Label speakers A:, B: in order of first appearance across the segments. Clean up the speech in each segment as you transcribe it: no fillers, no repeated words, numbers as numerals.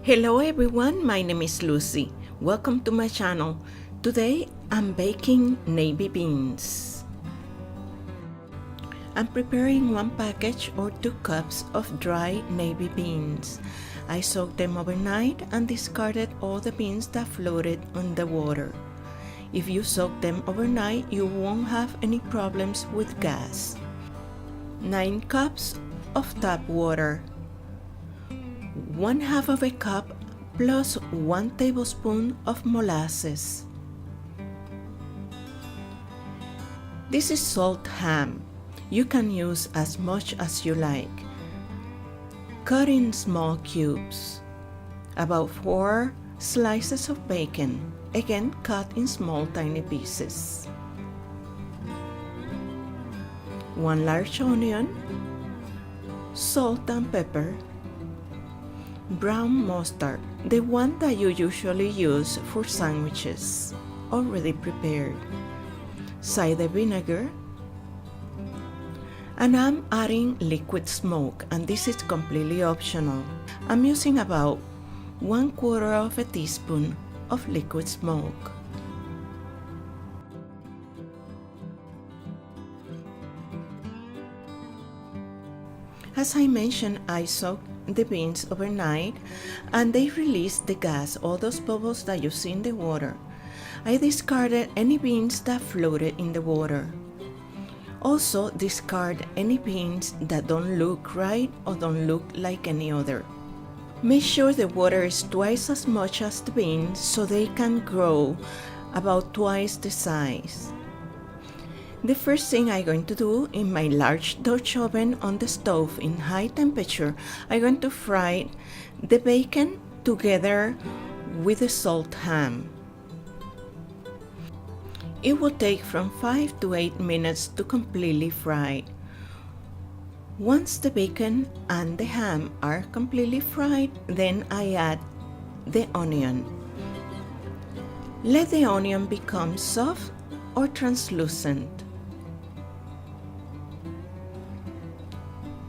A: Hello everyone, my name is Lucy. Welcome to my channel. Today I'm baking navy beans. I'm preparing 1 package or 2 cups of dry navy beans. I soaked them overnight and discarded all the beans that floated on the water. If you soak them overnight, you won't have any problems with gas. 9 cups of tap water. 1/2 of a cup plus 1 tablespoon of molasses. This is salt ham. You can use as much as you like. Cut in small cubes. About 4 slices of bacon, again cut in small tiny pieces. 1 large onion, salt and pepper, brown mustard, the one that you usually use for sandwiches, already prepared, cider vinegar, and I'm adding liquid smoke, and this is completely optional. I'm using about 1/4 of a teaspoon of liquid smoke. As I mentioned, I soaked the beans overnight and they release the gas, all those bubbles that you see in the water. I discarded any beans that floated in the water. Also discard any beans that don't look right or don't look like any other. Make sure the water is twice as much as the beans so they can grow about twice the size. The first thing I'm going to do in my large Dutch oven on the stove in high temperature, I'm going to fry the bacon together with the salt ham. It will take from 5 to 8 minutes to completely fry. Once the bacon and the ham are completely fried, then I add the onion. Let the onion become soft or translucent.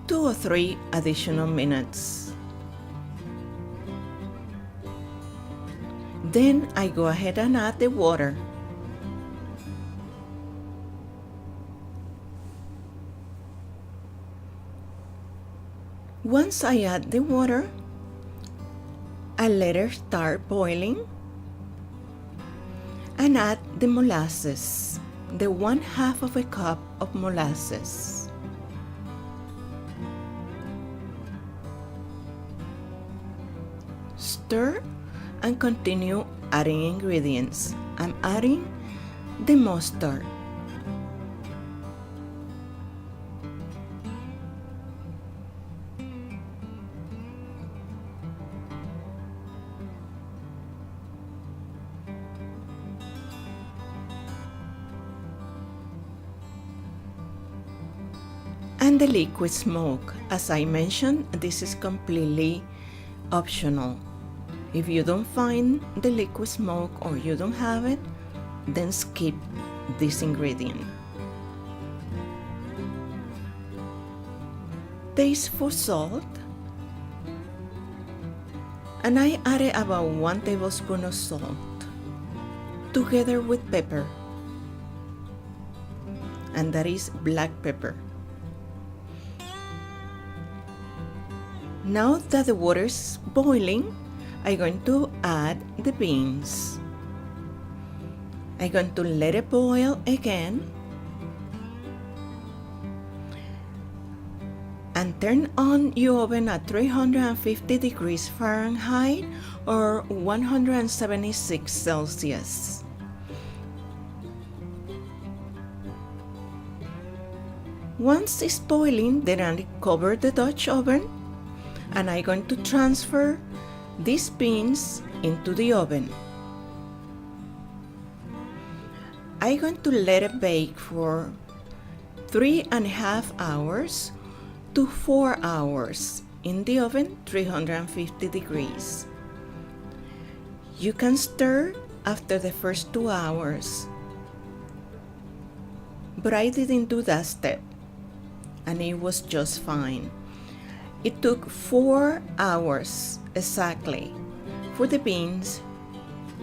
A: 2 or 3 additional minutes. Then I go ahead and add the water. Once I add the water, I let it start boiling and add the molasses, the 1/2 of a cup of molasses. Stir and continue adding ingredients. I'm adding the mustard, and the liquid smoke. As I mentioned, this is completely optional. If you don't find the liquid smoke or you don't have it, then skip this ingredient. Taste for salt, and I added about 1 tablespoon of salt together with pepper, and that is black pepper. Now that the water is boiling, I'm going to add the beans. I'm going to let it boil again and turn on your oven at 350 degrees Fahrenheit or 176 Celsius. Once it's boiling, then I cover the Dutch oven and I'm going to transfer these beans into the oven. I'm going to let it bake for 3.5 hours to 4 hours in the oven, 350 degrees. You can stir after the first 2 hours, but I didn't do that step and it was just fine. It took 4 hours exactly for the beans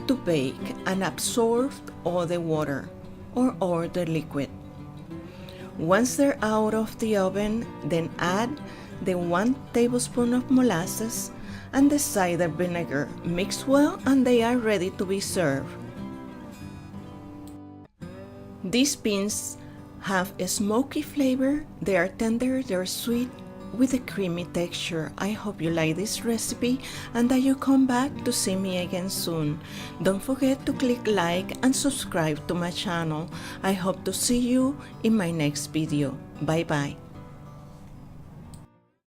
A: to bake and absorb all the water or all the liquid. Once they're out of the oven, then add the 1 tablespoon of molasses and the cider vinegar. Mix well and they are ready to be served. These beans have a smoky flavor. They are tender, they're sweet with a creamy texture. I hope you like this recipe and that you come back to see me again soon. Don't forget to click like and subscribe to my channel. I hope to see you in my next video. Bye bye.